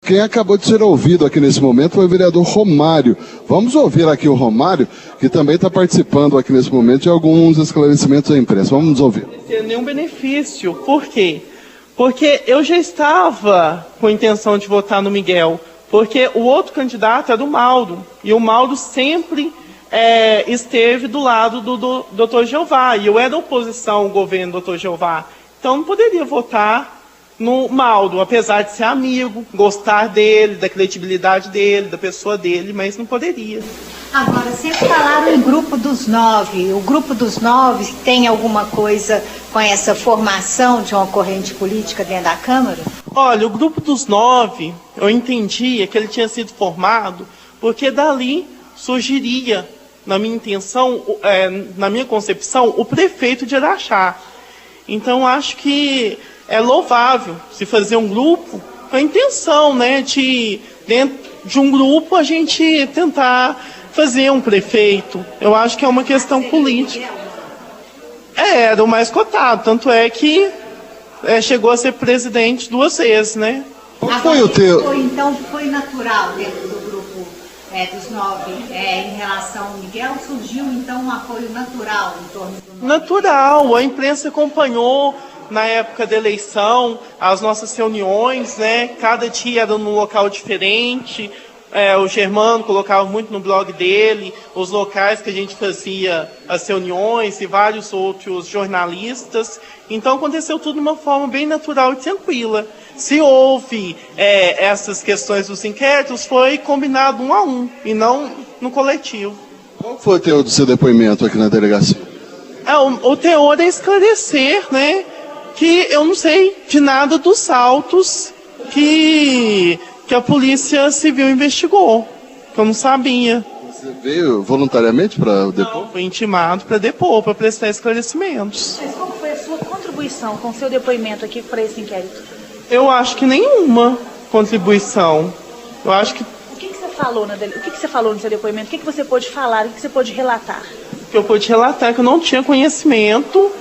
Quem acabou de ser ouvido aqui nesse momento foi o vereador Romário. Vamos ouvir aqui o Romário, que também está participando aqui nesse momento de alguns esclarecimentos à imprensa. Vamos ouvir. Não tem nenhum benefício. Por quê? Porque eu já estava com a intenção de votar no Miguel, porque o outro candidato era o Mauro, e o Mauro sempre esteve do lado do Dr. Jeová, e eu era oposição ao governo do Dr. Jeová. Então não poderia votar no Mauro, apesar de ser amigo, gostar dele, da credibilidade dele, da pessoa dele, mas não poderia. Agora, sempre falaram em grupo dos 9. O grupo dos 9 tem alguma coisa com essa formação de uma corrente política dentro da Câmara? Olha, o grupo dos 9, eu entendia que ele tinha sido formado porque dali surgiria, na minha intenção, na minha concepção, o prefeito de Araxá. Então, acho que é louvável se fazer um grupo com a intenção, né, de, dentro de um grupo, a gente tentar fazer um prefeito. Eu acho que é uma questão política. Era o mais cotado, tanto é que chegou a ser presidente 2 vezes, né? Qual foi o teu? Então, foi natural dentro do grupo dos 9, em relação ao Miguel, surgiu então um apoio natural em torno do 9? Natural, a imprensa acompanhou na época da eleição as nossas reuniões, né? Cada dia era num local diferente. O Germano colocava muito no blog dele os locais que a gente fazia as reuniões e vários outros jornalistas. Então aconteceu tudo de uma forma bem natural e tranquila. Se houve essas questões dos inquéritos, foi combinado 1 a 1 e não no coletivo. Qual foi o teor do seu depoimento aqui na delegacia? O teor é esclarecer, né, que eu não sei de nada dos autos que a Polícia Civil investigou, que eu não sabia. Você veio voluntariamente para depor? Não, fui intimado para depor, para prestar esclarecimentos. Mas qual foi a sua contribuição com o seu depoimento aqui para esse inquérito? Eu acho que nenhuma contribuição. Eu acho que... O que você falou no seu depoimento? O que você pôde falar? O que você pôde relatar? O que eu pude relatar é que eu não tinha conhecimento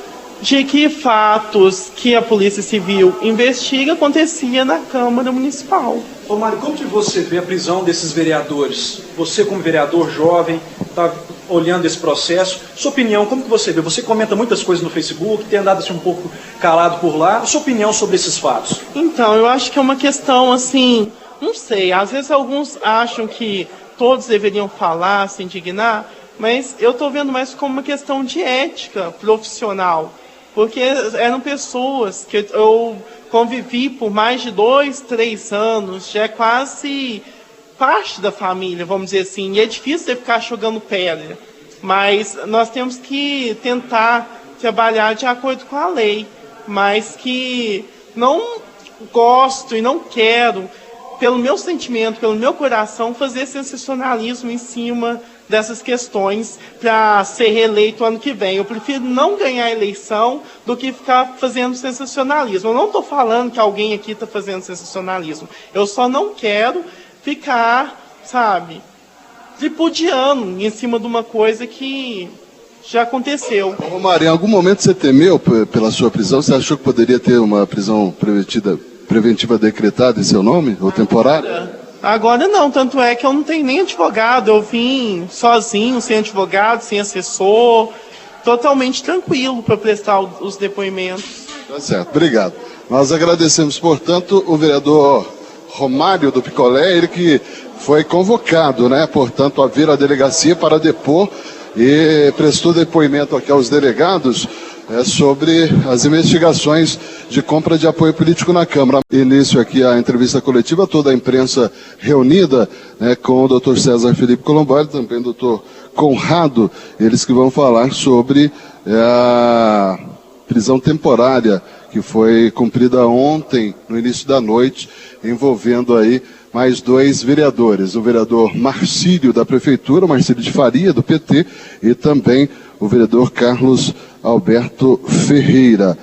de que fatos que a Polícia Civil investiga acontecia na Câmara Municipal. Ô Mário, como que você vê a prisão desses vereadores? Você como vereador jovem, está olhando esse processo. Sua opinião, como que você vê? Você comenta muitas coisas no Facebook, tem andado assim um pouco calado por lá. Sua opinião sobre esses fatos? Então, eu acho que é uma questão assim, não sei, às vezes alguns acham que todos deveriam falar, se indignar, mas eu estou vendo mais como uma questão de ética profissional. Porque eram pessoas que eu convivi por mais de 2, 3 anos, já é quase parte da família, vamos dizer assim. E é difícil você ficar jogando pedra, mas nós temos que tentar trabalhar de acordo com a lei. Mas que não gosto e não quero, pelo meu sentimento, pelo meu coração, fazer sensacionalismo em cima dessas questões para ser reeleito ano que vem. Eu prefiro não ganhar a eleição do que ficar fazendo sensacionalismo. Eu não estou falando que alguém aqui está fazendo sensacionalismo. Eu só não quero ficar, sabe, tripudiando em cima de uma coisa que já aconteceu. Romário, em algum momento você temeu pela sua prisão? Você achou que poderia ter uma prisão preventiva decretada em seu nome, ou temporária? Agora não, tanto é que eu não tenho nem advogado, eu vim sozinho, sem advogado, sem assessor, totalmente tranquilo para prestar os depoimentos. Tá certo, obrigado. Nós agradecemos, portanto, o vereador Romário do Picolé, ele que foi convocado, né, portanto, a vir à delegacia para depor e prestou depoimento aqui aos delegados sobre as investigações de compra de apoio político na Câmara. Início aqui a entrevista coletiva, toda a imprensa reunida, né, com o Dr. César Felipe Colombo, também o Dr. Conrado, eles que vão falar sobre a prisão temporária que foi cumprida ontem, no início da noite, envolvendo aí mais 2 vereadores, o vereador Marcílio da Prefeitura, Marcílio de Faria, do PT, e também o vereador Carlos Alberto Ferreira.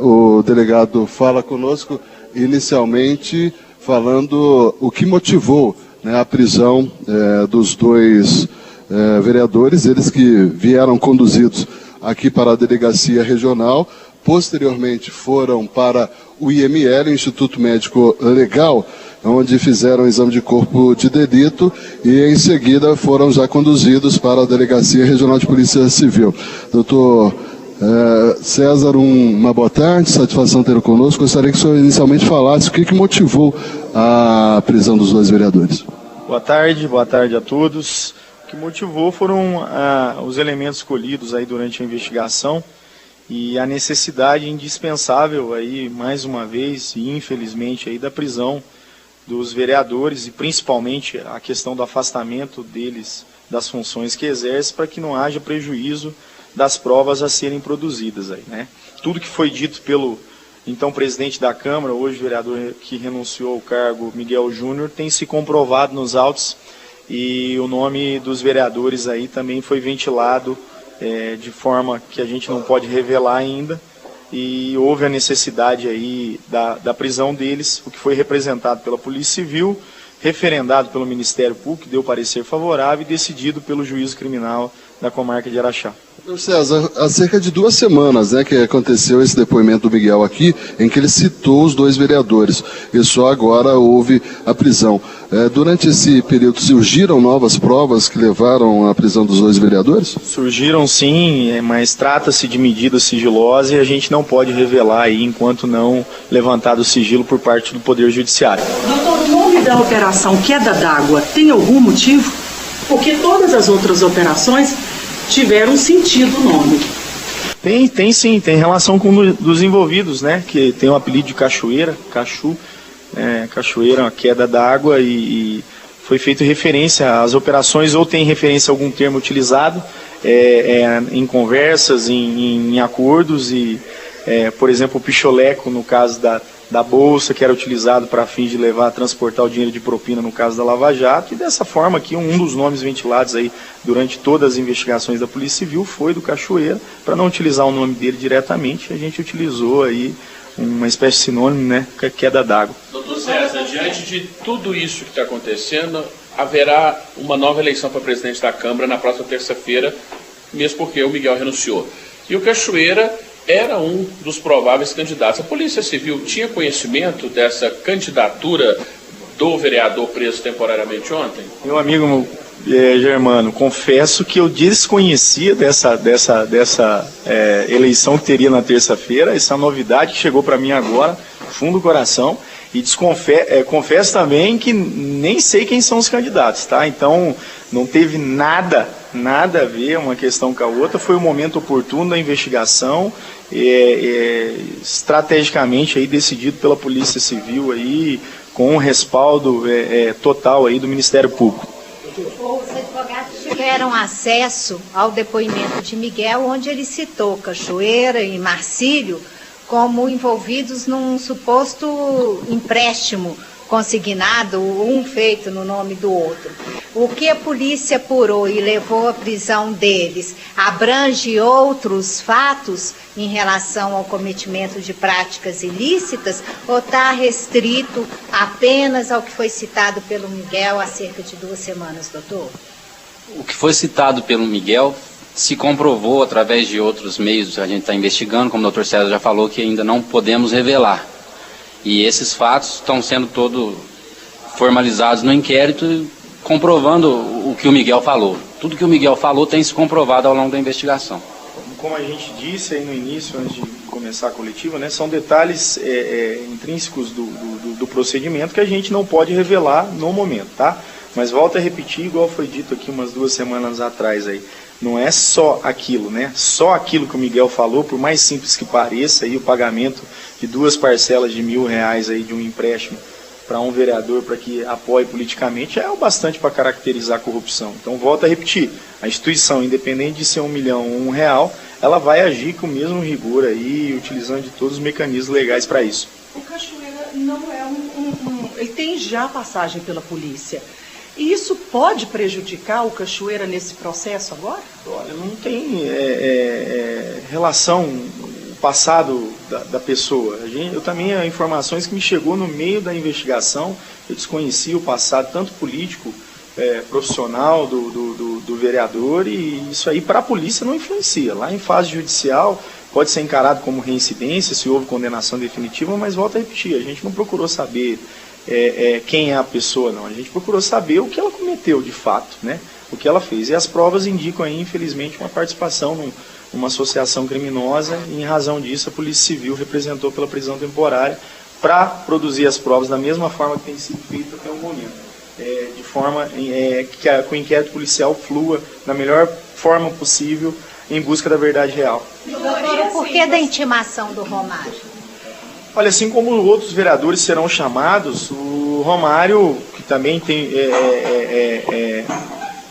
O delegado fala conosco inicialmente falando o que motivou, né, a prisão dos 2 vereadores, eles que vieram conduzidos aqui para a delegacia regional, posteriormente foram para o IML, Instituto Médico Legal, onde fizeram o exame de corpo de delito e em seguida foram já conduzidos para a Delegacia Regional de Polícia Civil. Doutor César, uma boa tarde, satisfação tê-lo conosco. Gostaria que o senhor inicialmente falasse o que motivou a prisão dos dois vereadores. Boa tarde a todos. O que motivou foram os elementos colhidos aí durante a investigação e a necessidade indispensável aí, mais uma vez, e infelizmente, aí, da prisão dos vereadores e principalmente a questão do afastamento deles das funções que exercem para que não haja prejuízo das provas a serem produzidas aí, né? Tudo que foi dito pelo então presidente da Câmara, hoje vereador que renunciou ao cargo, Miguel Júnior, tem se comprovado nos autos e o nome dos vereadores aí também foi ventilado de forma que a gente não pode revelar ainda, e houve a necessidade aí da prisão deles, o que foi representado pela Polícia Civil, referendado pelo Ministério Público, que deu parecer favorável e decidido pelo juízo criminal da comarca de Araxá. Doutor César, há cerca de 2 semanas, que aconteceu esse depoimento do Miguel aqui, em que ele citou os 2 vereadores, e só agora houve a prisão. Durante esse período surgiram novas provas que levaram à prisão dos 2 vereadores? Surgiram sim, mas trata-se de medida sigilosa e a gente não pode revelar aí enquanto não levantado o sigilo por parte do Poder Judiciário. Doutor, o nome da operação Queda d'Água tem algum motivo? Porque todas as outras operações tiveram sentido o nome. Tem sim, tem relação com dos envolvidos, né? Que tem o apelido de Cachoeira, Cachu, Cachoeira, a queda d'água, e foi feita referência às operações, ou tem referência a algum termo utilizado em conversas, em acordos, e por exemplo o picholeco no caso da bolsa, que era utilizado para fins de transportar o dinheiro de propina no caso da Lava Jato, e dessa forma aqui um dos nomes ventilados aí durante todas as investigações da Polícia Civil foi do Cachoeira. Para não utilizar o nome dele diretamente, a gente utilizou aí uma espécie de sinônimo, né, que é queda d'água. Doutor César, diante de tudo isso que está acontecendo, haverá uma nova eleição para presidente da Câmara na próxima terça-feira, mesmo porque o Miguel renunciou. E o Cachoeira era um dos prováveis candidatos. A Polícia Civil tinha conhecimento dessa candidatura do vereador preso temporariamente ontem? Meu amigo Germano, confesso que eu desconhecia dessa eleição que teria na terça-feira, essa novidade que chegou para mim agora, fundo do coração, e confesso também que nem sei quem são os candidatos, tá? Então não teve nada a ver uma questão com a outra, foi o momento oportuno da investigação, estrategicamente aí decidido pela Polícia Civil aí, com um respaldo total aí do Ministério Público. Os advogados tiveram acesso ao depoimento de Miguel, onde ele citou Cachoeira e Marcílio como envolvidos num suposto empréstimo consignado, um feito no nome do outro. O que a polícia apurou e levou à prisão deles abrange outros fatos em relação ao cometimento de práticas ilícitas, ou está restrito apenas ao que foi citado pelo Miguel há cerca de 2 semanas, doutor? O que foi citado pelo Miguel se comprovou através de outros meios que a gente está investigando, como o doutor César já falou, que ainda não podemos revelar. E esses fatos estão sendo todos formalizados no inquérito, comprovando o que o Miguel falou. Tudo que o Miguel falou tem se comprovado ao longo da investigação. Como a gente disse aí no início, antes de começar a coletiva, né, são detalhes intrínsecos do procedimento que a gente não pode revelar no momento, tá? Mas volto a repetir, igual foi dito aqui umas 2 semanas atrás aí, não é só aquilo, né? Só aquilo que o Miguel falou, por mais simples que pareça, aí, o pagamento de 2 parcelas de R$1.000 aí de um empréstimo para um vereador para que apoie politicamente é o bastante para caracterizar a corrupção. Então, volto a repetir, a instituição, independente de ser R$1 milhão ou R$1, ela vai agir com o mesmo rigor aí, utilizando de todos os mecanismos legais para isso. O Cachoeira não é ele tem já passagem pela polícia. E isso pode prejudicar o Cachoeira nesse processo agora? Olha, não tem relação o passado da pessoa. Eu também, informações que me chegou no meio da investigação, eu desconhecia o passado, tanto político, profissional do vereador, e isso aí para a polícia não influencia. Lá em fase judicial pode ser encarado como reincidência, se houve condenação definitiva, mas volto a repetir, a gente não procurou saber quem é a pessoa, não. A gente procurou saber o que ela cometeu de fato, né? O que ela fez. E as provas indicam aí, infelizmente, uma participação numa associação criminosa, e em razão disso a Polícia Civil representou pela prisão temporária para produzir as provas da mesma forma que tem sido feito até o momento. De forma que o inquérito policial flua da melhor forma possível em busca da verdade real. Doutora, por que da intimação do Romário? Olha, assim como outros vereadores serão chamados, o Romário, que também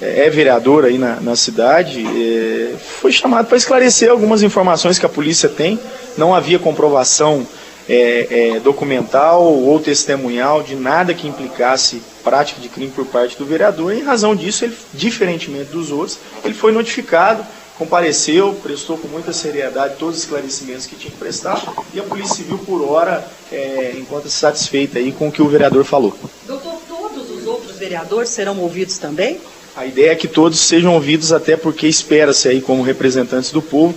é vereador aí na cidade, foi chamado para esclarecer algumas informações que a polícia tem. Não havia comprovação documental ou testemunhal de nada que implicasse prática de crime por parte do vereador. E em razão disso, ele, diferentemente dos outros, ele foi notificado, compareceu, prestou com muita seriedade todos os esclarecimentos que tinha que prestar, e a Polícia Civil, por hora, encontra-se satisfeita aí com o que o vereador falou. Doutor, todos os outros vereadores serão ouvidos também? A ideia é que todos sejam ouvidos, até porque espera-se aí, como representantes do povo,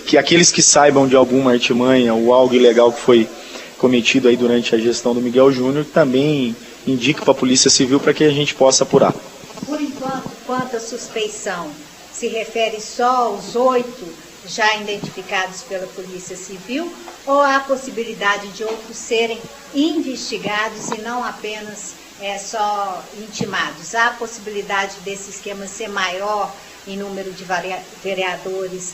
que aqueles que saibam de alguma artimanha ou algo ilegal que foi cometido aí durante a gestão do Miguel Júnior também indique para a Polícia Civil para que a gente possa apurar. Por enquanto, quanto à suspeição, se refere só aos 8 já identificados pela Polícia Civil, ou há a possibilidade de outros serem investigados e não apenas só intimados? Há a possibilidade desse esquema ser maior em número de vereadores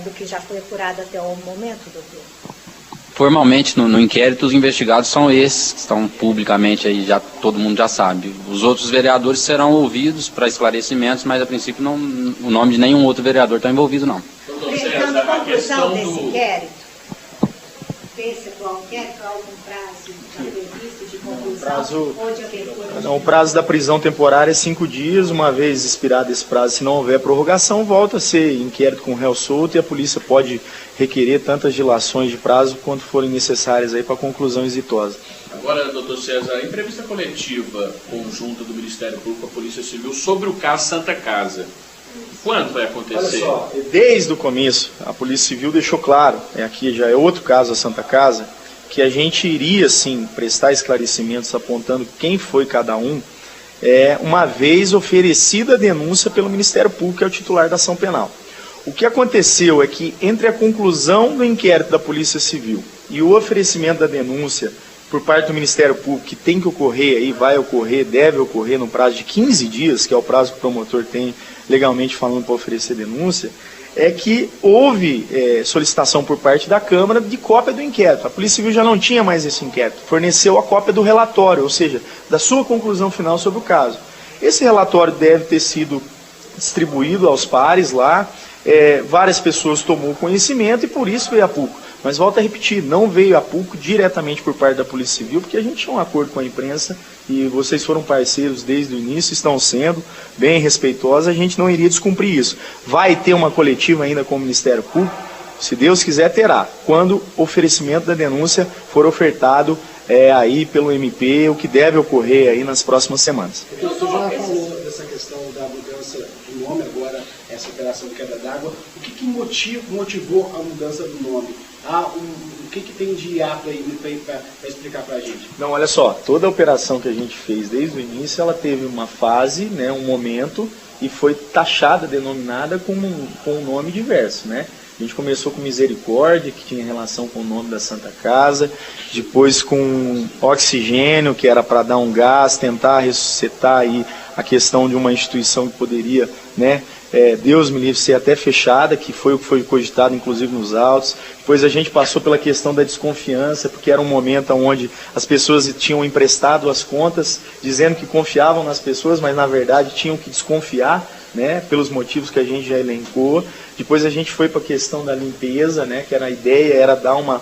do que já foi apurado até o momento, doutor? Formalmente, no inquérito, os investigados são esses, que estão publicamente aí, já todo mundo já sabe. Os outros vereadores serão ouvidos para esclarecimentos, mas a princípio o nome de nenhum outro vereador está envolvido, não. Então, a conclusão desse inquérito, desse atual inquérito, há algum prazo já previsto de conclusão ou de abertura? Não, o prazo da prisão temporária é 5 dias, uma vez expirado esse prazo, se não houver prorrogação, volta a ser inquérito com réu solto e a polícia pode requerer tantas dilações de prazo quanto forem necessárias aí para a conclusão exitosa. Agora, doutor César, a entrevista coletiva conjunta do Ministério Público com a Polícia Civil sobre o caso Santa Casa, quando vai acontecer? Olha só, desde o começo, a Polícia Civil deixou claro, aqui já é outro caso, a Santa Casa, que a gente iria, sim, prestar esclarecimentos apontando quem foi cada um, uma vez oferecida a denúncia pelo Ministério Público, que é o titular da ação penal. O que aconteceu é que, entre a conclusão do inquérito da Polícia Civil e o oferecimento da denúncia por parte do Ministério Público, que tem que ocorrer aí, vai ocorrer, deve ocorrer no prazo de 15 dias, que é o prazo que o promotor tem legalmente falando para oferecer denúncia, é que houve solicitação por parte da Câmara de cópia do inquérito. A Polícia Civil já não tinha mais esse inquérito, forneceu a cópia do relatório, ou seja, da sua conclusão final sobre o caso. Esse relatório deve ter sido distribuído aos pares lá, várias pessoas tomou conhecimento e por isso veio a PUC. Mas volto a repetir, não veio a PUC diretamente por parte da Polícia Civil, porque a gente tinha um acordo com a imprensa e vocês foram parceiros desde o início, estão sendo bem respeitosos, a gente não iria descumprir isso. Vai ter uma coletiva ainda com o Ministério Público, se Deus quiser terá, quando o oferecimento da denúncia for ofertado aí pelo MP, o que deve ocorrer aí nas próximas semanas. O senhor já falou dessa questão da mudança do nome, agora essa operação de quebra d'água. O que motivou a mudança do nome? O que tem de ato aí para explicar para a gente? Não, olha só, toda a operação que a gente fez desde o início, ela teve uma fase, né, um momento, e foi taxada, denominada com um nome diverso, né? A gente começou com Misericórdia, que tinha relação com o nome da Santa Casa, depois com Oxigênio, que era para dar um gás, tentar ressuscitar aí a questão de uma instituição que poderia, né, Deus me livre, ser até fechada, que foi o que foi cogitado inclusive nos autos. Depois a gente passou pela questão da desconfiança, porque era um momento onde as pessoas tinham emprestado as contas, dizendo que confiavam nas pessoas, mas na verdade tinham que desconfiar, né, pelos motivos que a gente já elencou. Depois a gente foi para a questão da limpeza, né, que a ideia era dar uma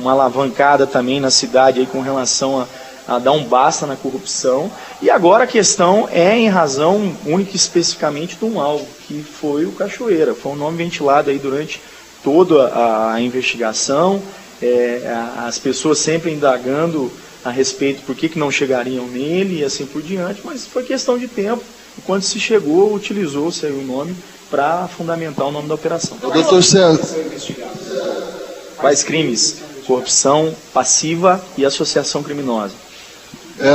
alavancada também na cidade aí com relação a dar um basta na corrupção. E agora a questão é em razão única e especificamente de um alvo, que foi o Cachoeira. Foi um nome ventilado aí durante toda a investigação, as pessoas sempre indagando a respeito por que não chegariam nele e assim por diante, mas foi questão de tempo. E quando se chegou, utilizou-se aí o nome para fundamentar o nome da operação. Doutor César. Quais crimes? corrupção passiva e associação criminosa.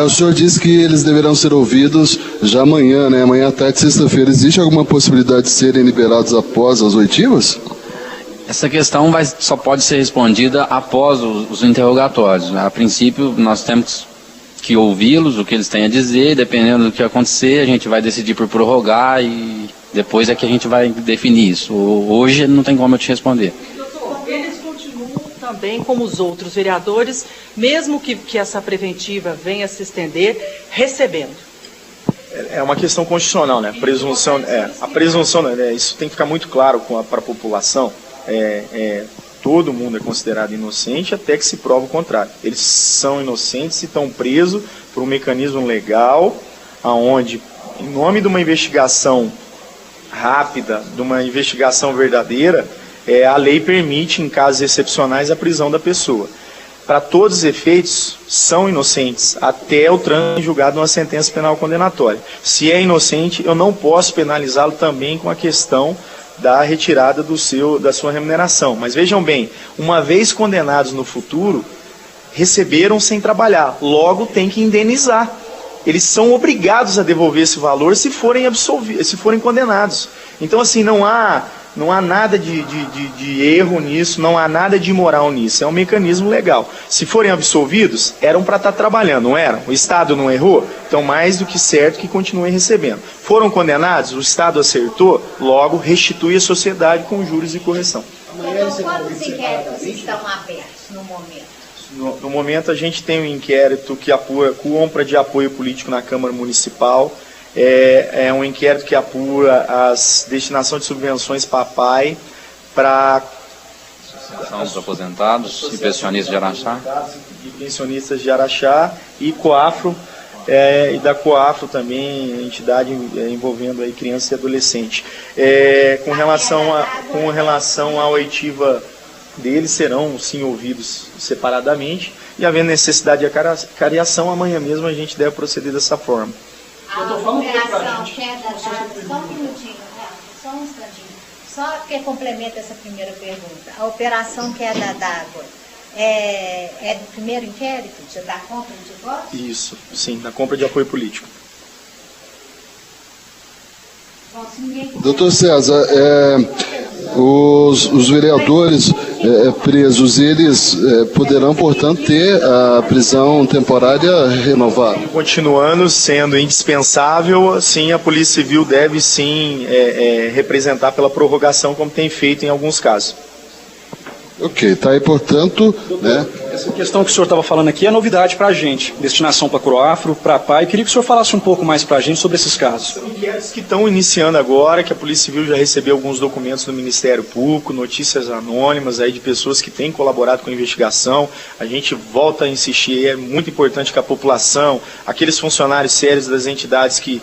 O senhor disse que eles deverão ser ouvidos já amanhã, né? Amanhã à tarde, sexta-feira. Existe alguma possibilidade de serem liberados após as oitivas? Essa questão só pode ser respondida após os interrogatórios. A princípio, nós temos que ouvi-los, o que eles têm a dizer, dependendo do que acontecer, a gente vai decidir por prorrogar e depois é que a gente vai definir isso. Hoje não tem como eu te responder. Eles continuam também, como os outros vereadores, mesmo que essa preventiva venha se estender, recebendo. É uma questão constitucional, né? A presunção, né? Isso tem que ficar muito claro para a população. Todo mundo é considerado inocente até que se prova o contrário. Eles são inocentes e estão presos por um mecanismo legal, aonde, em nome de uma investigação rápida, de uma investigação verdadeira, a lei permite, em casos excepcionais, a prisão da pessoa. Para todos os efeitos, são inocentes até o trânsito julgado numa sentença penal condenatória. Se é inocente, eu não posso penalizá-lo também com a questão da retirada da sua remuneração. Mas vejam bem, uma vez condenados no futuro, receberam sem trabalhar, logo tem que indenizar. Eles são obrigados a devolver esse valor se forem condenados. Então, assim, não há nada de erro nisso, não há nada de imoral nisso, é um mecanismo legal. Se forem absolvidos, eram para estar trabalhando, não eram? O Estado não errou? Então, mais do que certo que continuem recebendo. Foram condenados, o Estado acertou, logo restitui a sociedade com juros e correção. Quantos inquéritos estão abertos no momento? No momento a gente tem um inquérito que apura compra de apoio político na Câmara Municipal, é um inquérito que apura as destinações de subvenções PAPAI para os aposentados e pensionistas de Araxá. E pensionistas de Araxá e Coafro, e da Coafro também, entidade envolvendo aí criança e adolescente. Com relação à oitiva deles, serão sim ouvidos separadamente, e havendo necessidade de acariação, amanhã mesmo a gente deve proceder dessa forma. A operação queda d'água, só um minutinho, só um instantinho, só que complementa essa primeira pergunta. A operação queda d'água é do primeiro inquérito, da compra de votos? Isso, sim, da compra de apoio político. Doutor César, os vereadores presos, eles poderão, portanto, ter a prisão temporária renovada? Continuando sendo indispensável, sim, a Polícia Civil deve sim representar pela prorrogação, como tem feito em alguns casos. Ok, está aí, portanto, né? Essa questão que o senhor estava falando aqui é novidade para a gente, destinação para Coafro, para PAI. Queria que o senhor falasse um pouco mais para a gente sobre esses casos. São inquéritos que estão iniciando agora, que a Polícia Civil já recebeu alguns documentos do Ministério Público, notícias anônimas aí de pessoas que têm colaborado com a investigação. A gente volta a insistir, é muito importante que a população, aqueles funcionários sérios das entidades que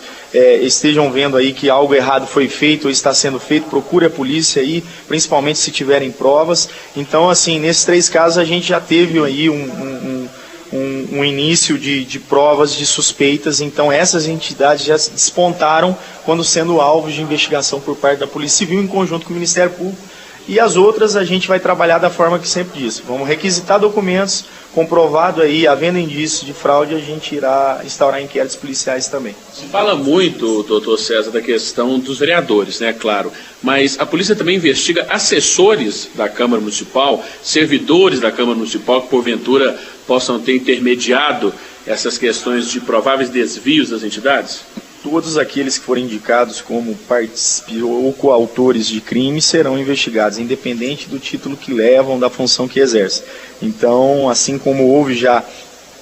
estejam vendo aí que algo errado foi feito ou está sendo feito, procure a polícia aí, principalmente se tiverem provas. Então, assim, nesses 3 casos a gente já teve aí um início de provas de suspeitas, então essas entidades já se despontaram quando sendo alvos de investigação por parte da Polícia Civil em conjunto com o Ministério Público, e as outras a gente vai trabalhar da forma que sempre disse. Vamos requisitar documentos, comprovado aí, havendo indício de fraude, a gente irá instaurar inquéritos policiais também. Se fala muito, doutor César, da questão dos vereadores, né, claro, mas a polícia também investiga assessores da Câmara Municipal, servidores da Câmara Municipal que porventura possam ter intermediado essas questões de prováveis desvios das entidades? Todos aqueles que forem indicados como participantes ou coautores de crime serão investigados, independente do título que levam, da função que exercem. Então, assim como houve já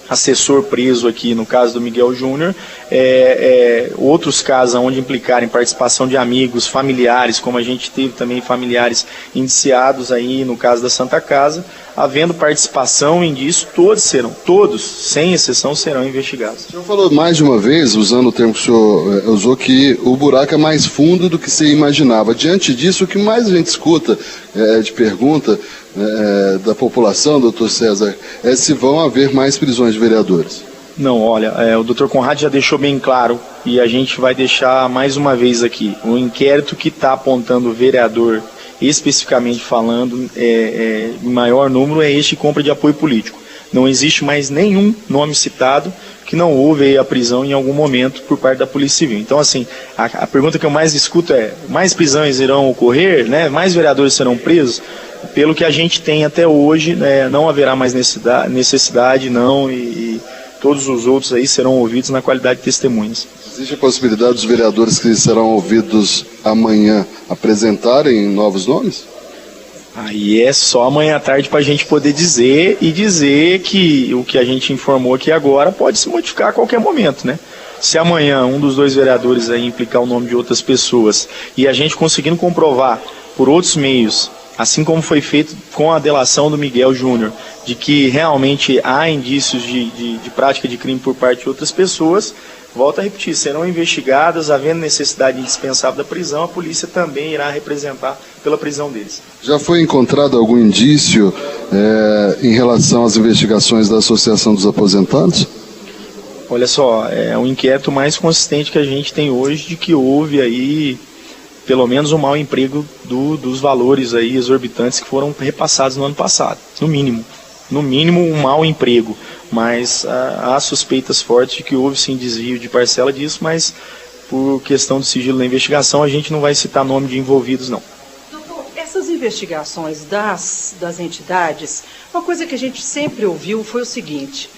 assessor preso aqui no caso do Miguel Júnior, outros casos onde implicarem participação de amigos, familiares, como a gente teve também familiares indiciados aí no caso da Santa Casa, havendo participação em disso, todos, sem exceção, serão investigados. O senhor falou mais de uma vez, usando o termo que o senhor usou, que o buraco é mais fundo do que se imaginava. Diante disso, o que mais a gente escuta de pergunta da população, doutor César, é se vão haver mais prisões de vereadores. Não, olha, o doutor Conrado já deixou bem claro, e a gente vai deixar mais uma vez aqui, o inquérito que está apontando vereador especificamente falando, em maior número, é este compra de apoio político. Não existe mais nenhum nome citado que não houve aí a prisão em algum momento por parte da Polícia Civil. Então, assim, a pergunta que eu mais escuto é: mais prisões irão ocorrer, né? Mais vereadores serão presos? Pelo que a gente tem até hoje, né, não haverá mais necessidade, não, e todos os outros aí serão ouvidos na qualidade de testemunhas. Existe a possibilidade dos vereadores que serão ouvidos amanhã apresentarem novos nomes? Aí é só amanhã à tarde para a gente poder dizer que o que a gente informou aqui agora pode se modificar a qualquer momento, né? Se amanhã um dos dois vereadores aí implicar o nome de outras pessoas e a gente conseguindo comprovar por outros meios, assim como foi feito com a delação do Miguel Júnior, de que realmente há indícios de prática de crime por parte de outras pessoas, volto a repetir, serão investigadas, havendo necessidade indispensável da prisão, a polícia também irá representar pela prisão deles. Já foi encontrado algum indício em relação às investigações da Associação dos Aposentados? Olha só, é um inquérito mais consistente que a gente tem hoje de que houve aí pelo menos um mau emprego dos valores aí exorbitantes que foram repassados no ano passado, no mínimo um mau emprego, mas há suspeitas fortes de que houve sim desvio de parcela disso, mas por questão do sigilo da investigação a gente não vai citar nome de envolvidos não. Doutor, essas investigações das entidades, uma coisa que a gente sempre ouviu foi o seguinte,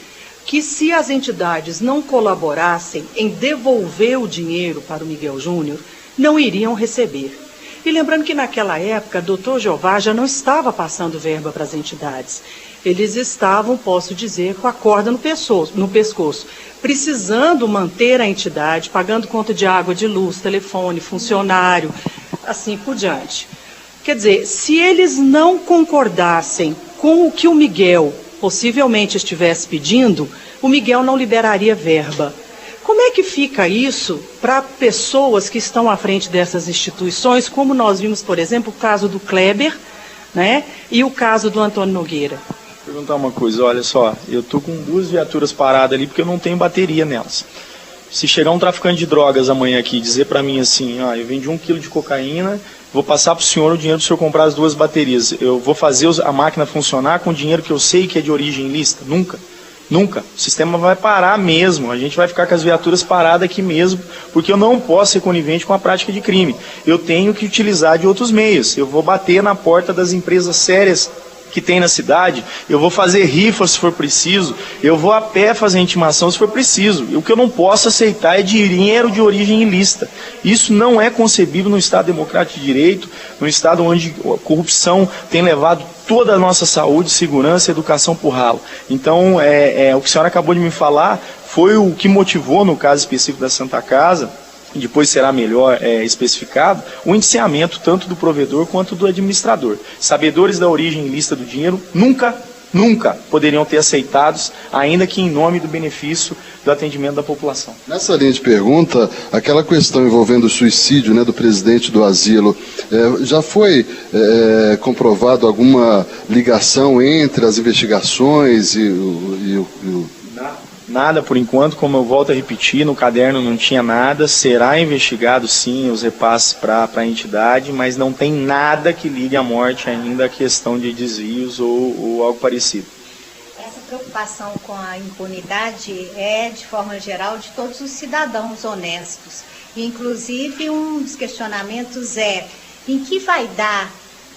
que se as entidades não colaborassem em devolver o dinheiro para o Miguel Júnior, não iriam receber. E lembrando que naquela época, Dr. Jeová já não estava passando verba para as entidades. Eles estavam, posso dizer, com a corda no pescoço, precisando manter a entidade, pagando conta de água, de luz, telefone, funcionário, assim por diante. Quer dizer, se eles não concordassem com o que o Miguel possivelmente estivesse pedindo, o Miguel não liberaria verba. Como é que fica isso para pessoas que estão à frente dessas instituições, como nós vimos, por exemplo, o caso do Kleber, né, e o caso do Antônio Nogueira? Vou perguntar uma coisa, olha só, eu estou com 2 viaturas paradas ali porque eu não tenho bateria nelas. Se chegar um traficante de drogas amanhã aqui e dizer para mim assim, eu vendi 1 quilo de cocaína, vou passar para o senhor o dinheiro para o senhor comprar as 2 baterias, eu vou fazer a máquina funcionar com dinheiro que eu sei que é de origem ilícita? Nunca. Nunca. O sistema vai parar mesmo. A gente vai ficar com as viaturas paradas aqui mesmo, porque eu não posso ser conivente com a prática de crime. Eu tenho que utilizar de outros meios. Eu vou bater na porta das empresas sérias que tem na cidade, eu vou fazer rifa se for preciso, eu vou a pé fazer intimação se for preciso. O que eu não posso aceitar é dinheiro de origem ilícita. Isso não é concebível no Estado democrático de direito, no Estado onde a corrupção tem levado toda a nossa saúde, segurança e educação por ralo. Então, o que a senhora acabou de me falar foi o que motivou, no caso específico da Santa Casa, depois será melhor especificado, o indiciamento tanto do provedor quanto do administrador. Sabedores da origem ilícita do dinheiro nunca poderiam ter aceitados, ainda que em nome do benefício do atendimento da população. Nessa linha de pergunta, aquela questão envolvendo o suicídio, né, do presidente do asilo, já foi comprovado alguma ligação entre as investigações e o... Nada por enquanto, como eu volto a repetir, no caderno não tinha nada, será investigado sim os repasses para a entidade, mas não tem nada que ligue à morte ainda a questão de desvios ou algo parecido. Essa preocupação com a impunidade é, de forma geral, de todos os cidadãos honestos. Inclusive, um dos questionamentos é em que vai dar,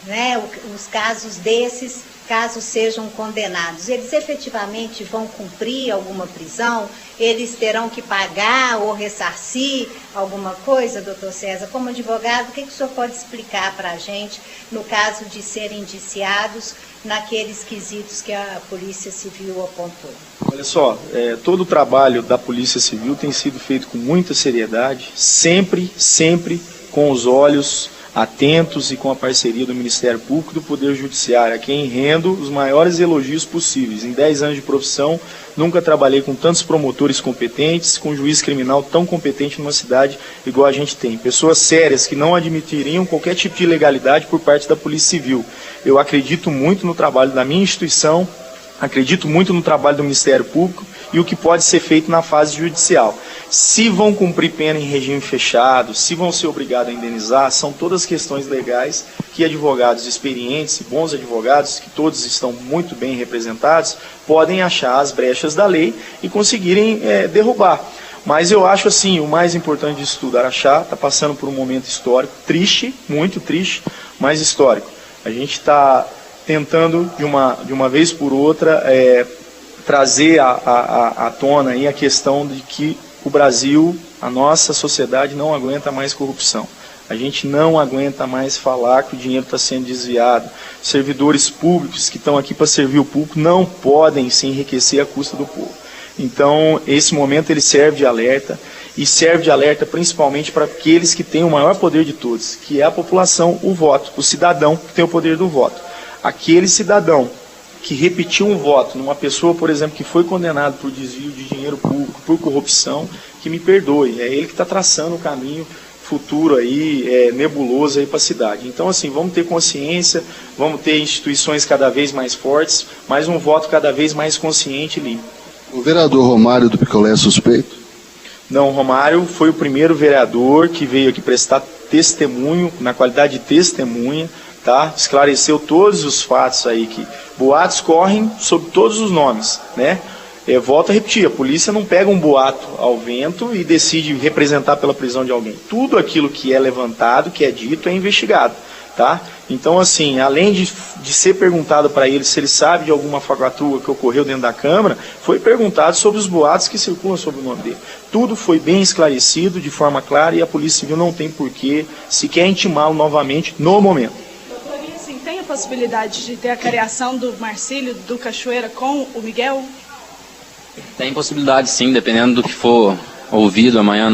né, os casos desses, caso sejam condenados, eles efetivamente vão cumprir alguma prisão? Eles terão que pagar ou ressarcir alguma coisa, doutor César? Como advogado, o que o senhor pode explicar para a gente no caso de serem indiciados naqueles quesitos que a Polícia Civil apontou? Olha só, todo o trabalho da Polícia Civil tem sido feito com muita seriedade, sempre com os olhos atentos e com a parceria do Ministério Público e do Poder Judiciário, a quem rendo os maiores elogios possíveis. Em 10 anos de profissão, nunca trabalhei com tantos promotores competentes, com um juiz criminal tão competente numa cidade igual a gente tem. Pessoas sérias que não admitiriam qualquer tipo de ilegalidade por parte da Polícia Civil. Eu acredito muito no trabalho da minha instituição, acredito muito no trabalho do Ministério Público e o que pode ser feito na fase judicial. Se vão cumprir pena em regime fechado, se vão ser obrigados a indenizar, são todas questões legais que advogados experientes e bons advogados, que todos estão muito bem representados, podem achar as brechas da lei e conseguirem derrubar. Mas eu acho assim, o mais importante disso tudo, Araxá está passando por um momento histórico, triste, muito triste, mas histórico. A gente está tentando, de uma vez por outra, trazer à tona aí a questão de que o Brasil, a nossa sociedade não aguenta mais corrupção. A gente não aguenta mais falar que o dinheiro está sendo desviado. Servidores públicos que estão aqui para servir o público não podem se enriquecer à custa do povo. Então, esse momento ele serve de alerta, e serve de alerta principalmente para aqueles que têm o maior poder de todos, que é a população, o voto, o cidadão que tem o poder do voto. Aquele cidadão que repetiu um voto numa pessoa, por exemplo, que foi condenado por desvio de dinheiro público, por corrupção, que me perdoe, é ele que está traçando o caminho futuro aí, nebuloso aí para a cidade. Então, assim, vamos ter consciência, vamos ter instituições cada vez mais fortes, mas um voto cada vez mais consciente e limpo. O vereador Romário do Picolé é suspeito? Não, o Romário foi o primeiro vereador que veio aqui prestar testemunho, na qualidade de testemunha, tá? Esclareceu todos os fatos aí, que boatos correm sobre todos os nomes, né? Volto a repetir, a polícia não pega um boato ao vento e decide representar pela prisão de alguém. Tudo aquilo que é levantado, que é dito, é investigado, tá? Então, assim, além de ser perguntado para ele se ele sabe de alguma falcatrua que ocorreu dentro da Câmara, foi perguntado sobre os boatos que circulam sobre o nome dele. Tudo foi bem esclarecido, de forma clara, e a Polícia Civil não tem porquê sequer intimá-lo novamente no momento. Doutor, e assim, tem a possibilidade de ter a cariação do Marcílio, do Cachoeira, com o Miguel? Tem possibilidade, sim, dependendo do que for ouvido amanhã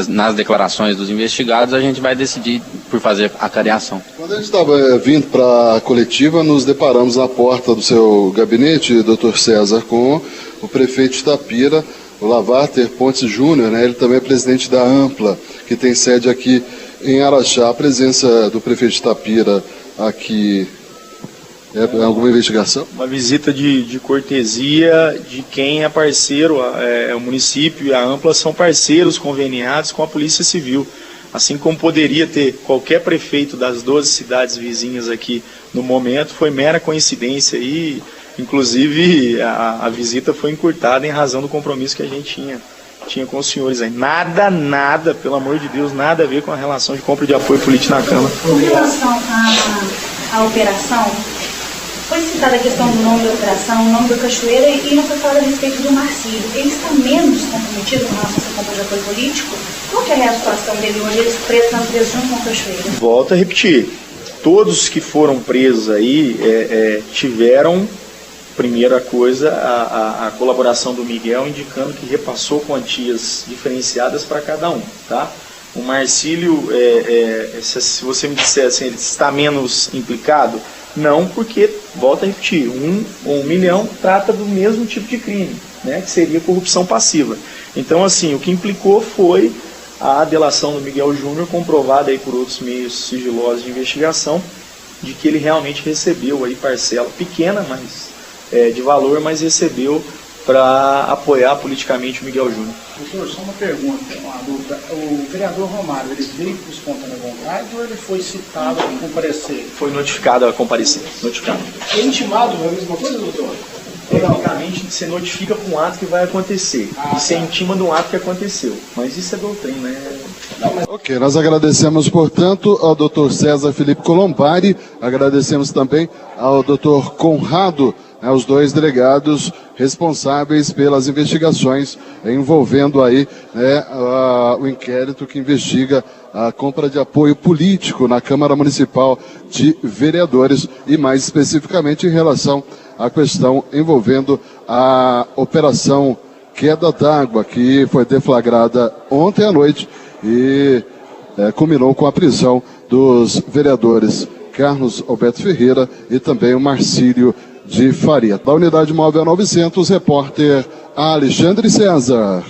nas declarações dos investigados, a gente vai decidir por fazer a cariação. Quando a gente estava vindo para a coletiva, nos deparamos na porta do seu gabinete, doutor César, com o prefeito de Itapira, o Lavarter Pontes Júnior, né? Ele também é presidente da Ampla, que tem sede aqui em Araxá. A presença do prefeito de Itapira aqui é alguma investigação? Uma visita de cortesia de quem é parceiro, o município e a Ampla são parceiros conveniados com a Polícia Civil. Assim como poderia ter qualquer prefeito das 12 cidades vizinhas aqui no momento, foi mera coincidência e, inclusive, a visita foi encurtada em razão do compromisso que a gente tinha com os senhores aí. Nada, pelo amor de Deus, nada a ver com a relação de compra de apoio político na Câmara. Com relação à operação, foi citada a questão do nome da operação, o nome da Cachoeira, e não foi falado a respeito do Marcílio. Ele está menos comprometido com a nossa compra de apoio político? Qual que é a situação dele hoje? Eles estão presos junto com a Cachoeira? Volto a repetir. Todos que foram presos aí tiveram, primeira coisa, a colaboração do Miguel, indicando que repassou quantias diferenciadas para cada um, tá? O Marcílio, se você me disser assim, ele está menos implicado? Não, porque, volto a repetir, 1 milhão trata do mesmo tipo de crime, né, que seria corrupção passiva. Então, assim, o que implicou foi a delação do Miguel Júnior, comprovada aí por outros meios sigilosos de investigação, de que ele realmente recebeu aí parcela pequena, mas de valor, mas recebeu para apoiar politicamente o Miguel Júnior. Doutor, só uma pergunta, uma dúvida. O vereador Romário, ele veio por espontânea vontade ou ele foi citado a comparecer? Foi notificado a comparecer, notificado. É intimado, é a mesma coisa, doutor? Tecnicamente, você notifica com um ato que vai acontecer. E você intima de um ato que aconteceu. Mas isso é doutrina, né? Ok, nós agradecemos, portanto, ao Dr. César Felipe Colombari, agradecemos também ao Dr. Conrado, os dois delegados responsáveis pelas investigações envolvendo aí o inquérito que investiga a compra de apoio político na Câmara Municipal de Vereadores e mais especificamente em relação à questão envolvendo a Operação Queda d'Água, que foi deflagrada ontem à noite e culminou com a prisão dos vereadores Carlos Alberto Ferreira e também o Marcílio de Faria. Da Unidade Móvel 900, repórter Alexandre César.